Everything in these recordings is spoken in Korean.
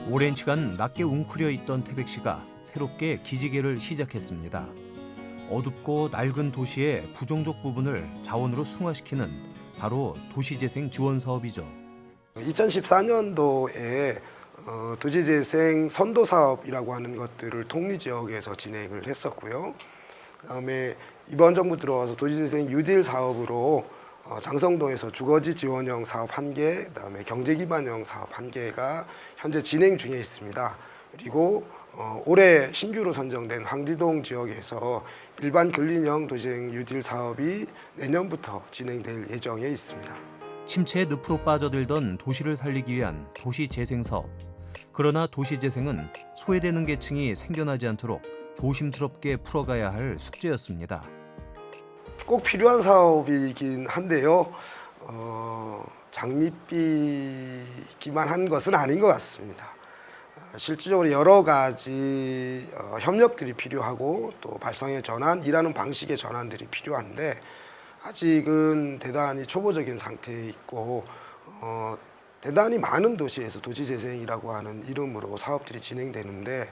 오랜 시간 낮게 웅크려 있던 태백시가 새롭게 기지개를 시작했습니다. 어둡고 낡은 도시의 부종적 부분을 자원으로 승화시키는 바로 도시재생 지원 사업이죠. 2014년도에 도시재생 선도사업이라고 하는 것들을 통리지역에서 진행을 했었고요. 그다음에 이번 정부 들어와서 도시재생 뉴딜 사업으로 장성동에서 주거지 지원형 사업 1개, 그다음에 경제기반형 사업 1개가 현재 진행 중에 있습니다. 그리고 올해 신규로 선정된 황지동 지역에서 일반 근린형 도시재생 뉴딜 사업이 내년부터 진행될 예정에 있습니다. 침체의 늪으로 빠져들던 도시를 살리기 위한 도시재생 사업. 그러나 도시재생은 소외되는 계층이 생겨나지 않도록 조심스럽게 풀어가야 할 숙제였습니다. 꼭 필요한 사업이긴 한데요. 장밋빛기만 한 것은 아닌 것 같습니다. 실질적으로 여러 가지 협력들이 필요하고 또 발상의 전환, 일하는 방식의 전환들이 필요한데 아직은 대단히 초보적인 상태에 있고 대단히 많은 도시에서 도시재생이라고 하는 이름으로 사업들이 진행되는데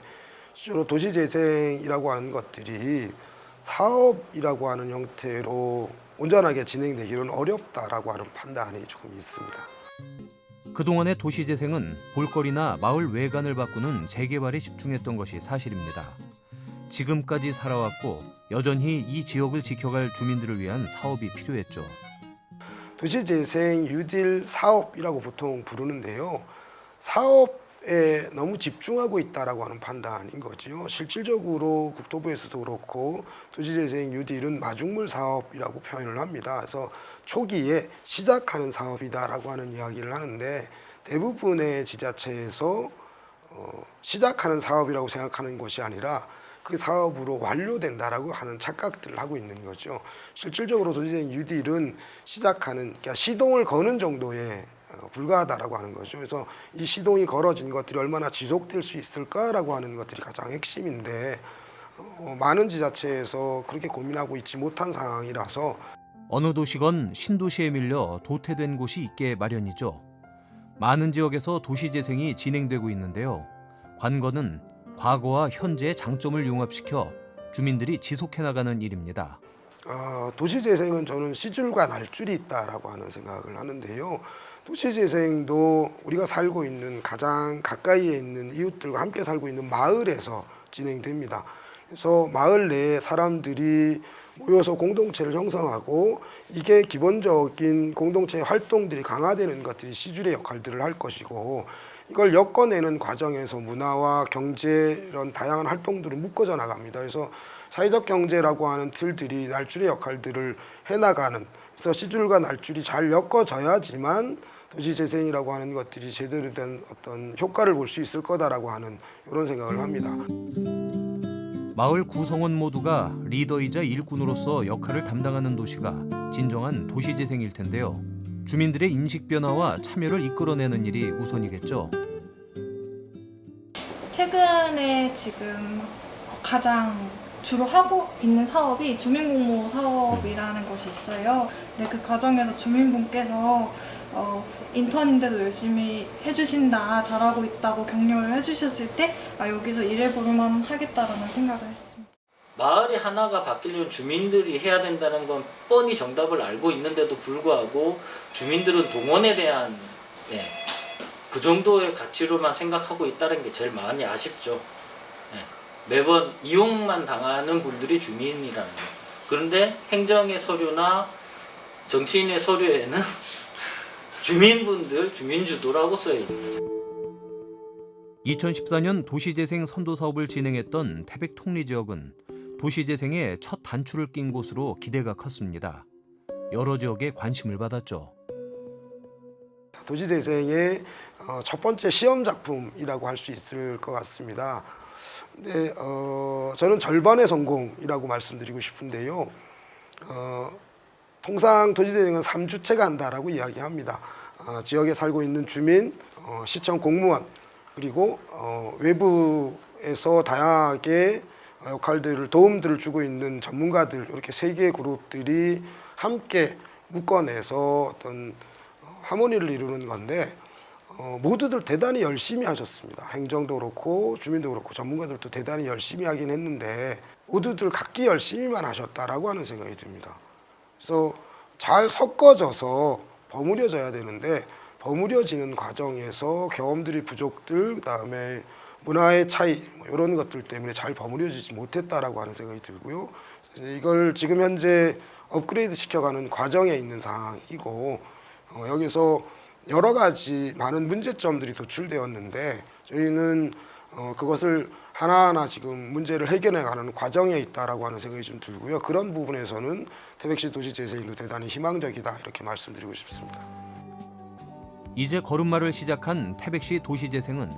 실제로 도시재생이라고 하는 것들이 사업이라고 하는 형태로 온전하게 진행되기는 어렵다라고 하는 판단이 조금 있습니다. 그동안의 도시재생은 볼거리나 마을 외관을 바꾸는 재개발에 집중했던 것이 사실입니다. 지금까지 살아왔고 여전히 이 지역을 지켜갈 주민들을 위한 사업이 필요했죠. 도시재생 뉴딜 사업이라고 보통 부르는데요. 사업에 너무 집중하고 있다라고 하는 판단인 거죠. 실질적으로 국토부에서도 그렇고 도시재생 뉴딜은 마중물 사업이라고 표현을 합니다. 그래서 초기에 시작하는 사업이다라고 하는 이야기를 하는데 대부분의 지자체에서 시작하는 사업이라고 생각하는 것이 아니라 그 사업으로 완료된다라고 하는 착각들을 하고 있는 거죠. 실질적으로 도시재생 뉴딜은 시작하는, 그러니까 시동을 거는 정도에 불과하다라고 하는 거죠. 그래서 이 시동이 걸어진 것들이 얼마나 지속될 수 있을까라고 하는 것들이 가장 핵심인데 많은 지자체에서 그렇게 고민하고 있지 못한 상황이라서 어느 도시건 신도시에 밀려 도태된 곳이 있게 마련이죠. 많은 지역에서 도시재생이 진행되고 있는데요. 관건은 과거와 현재의 장점을 융합시켜 주민들이 지속해 나가는 일입니다. 도시재생은 저는 시줄과 날줄이 있다라고 하는 생각을 하는데요. 도시재생도 우리가 살고 있는 가장 가까이에 있는 이웃들과 함께 살고 있는 마을에서 진행됩니다. 그래서 마을 내에 사람들이 모여서 공동체를 형성하고 이게 기본적인 공동체의 활동들이 강화되는 것들이 시줄의 역할들을 할 것이고 이걸 엮어내는 과정에서 문화와 경제 이런 다양한 활동들을 묶어져 나갑니다. 그래서 사회적 경제라고 하는 틀들이 날줄의 역할들을 해나가는, 그래서 시줄과 날줄이 잘 엮어져야지만 도시재생이라고 하는 것들이 제대로 된 어떤 효과를 볼 수 있을 거다라고 하는 이런 생각을 합니다. 마을 구성원 모두가 리더이자 일꾼으로서 역할을 담당하는 도시가 진정한 도시재생일 텐데요. 주민들의 인식 변화와 참여를 이끌어내는 일이 우선이겠죠. 최근에 지금 가장 주로 하고 있는 사업이 주민공모 사업이라는 것이 있어요. 근데 그 과정에서 주민분께서 인턴인데도 열심히 해주신다, 잘하고 있다고 격려를 해주셨을 때 여기서 일해볼만 하겠다라는 생각을 했습니다. 마을이 하나가 바뀌려면 주민들이 해야 된다는 건 뻔히 정답을 알고 있는데도 불구하고 주민들은 동원에 대한 그 정도의 가치로만 생각하고 있다는 게 제일 많이 아쉽죠. 매번 이용만 당하는 분들이 주민이라는 거. 그런데 행정의 서류나 정치인의 서류에는 주민분들, 주민주도라고 써야 됩니다. 2014년 도시재생 선도사업을 진행했던 태백 통리지역은 도시재생의 첫 단추를 낀 곳으로 기대가 컸습니다. 여러 지역에 관심을 받았죠. 도시재생의 첫 번째 시험 작품이라고 할 수 있을 것 같습니다. 근데 저는 절반의 성공이라고 말씀드리고 싶은데요. 통상 도시재생은 3주체가 한다라고 이야기합니다. 지역에 살고 있는 주민, 시청 공무원, 그리고 외부에서 다양하게 역할들을 도움들을 주고 있는 전문가들, 이렇게 3개의 그룹들이 함께 묶어내서 어떤 하모니를 이루는 건데 모두들 대단히 열심히 하셨습니다. 행정도 그렇고 주민도 그렇고 전문가들도 대단히 열심히 하긴 했는데 모두들 각기 열심히만 하셨다라고 하는 생각이 듭니다. 그래서 잘 섞어져서 버무려져야 되는데 버무려지는 과정에서 경험들이 부족들 그다음에 문화의 차이 이런 것들 때문에 잘 버무려지지 못했다라고 하는 생각이 들고요. 이걸 지금 현재 업그레이드 시켜가는 과정에 있는 상황이고 여기서 여러 가지 많은 문제점들이 도출되었는데 저희는 그것을 하나하나 지금 문제를 해결해가는 과정에 있다라고 하는 생각이 좀 들고요. 그런 부분에서는 태백시 도시재생도 대단히 희망적이다 이렇게 말씀드리고 싶습니다. 이제 걸음마를 시작한 태백시 도시재생은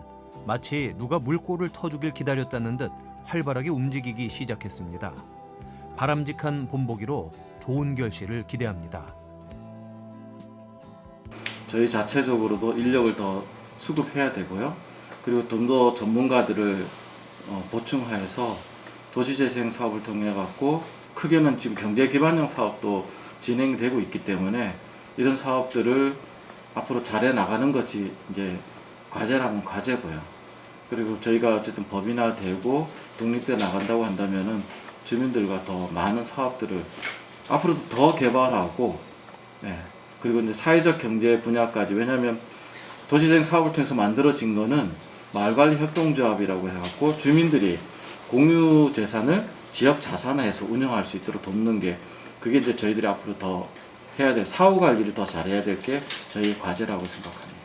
마치 누가 물꼬를 터주길 기다렸다는 듯 활발하게 움직이기 시작했습니다. 바람직한 본보기로 좋은 결실을 기대합니다. 저희 자체적으로도 인력을 더 수급해야 되고요. 그리고 좀 더 전문가들을 보충하여서 도시재생 사업을 통해 갖고 크게는 지금 경제 기반형 사업도 진행되고 있기 때문에 이런 사업들을 앞으로 잘해 나가는 것이 이제 과제라면 과제고요. 그리고 저희가 어쨌든 법인화되고 독립돼 나간다고 한다면은 주민들과 더 많은 사업들을 앞으로도 더 개발하고, 그리고 이제 사회적 경제 분야까지, 왜냐하면 도시재생 사업을 통해서 만들어진 거는 마을관리협동조합이라고 해갖고 주민들이 공유 재산을 지역 자산화해서 운영할 수 있도록 돕는 게, 그게 이제 저희들이 앞으로 더 해야 될, 사후 관리를 더 잘해야 될 게 저희 과제라고 생각합니다.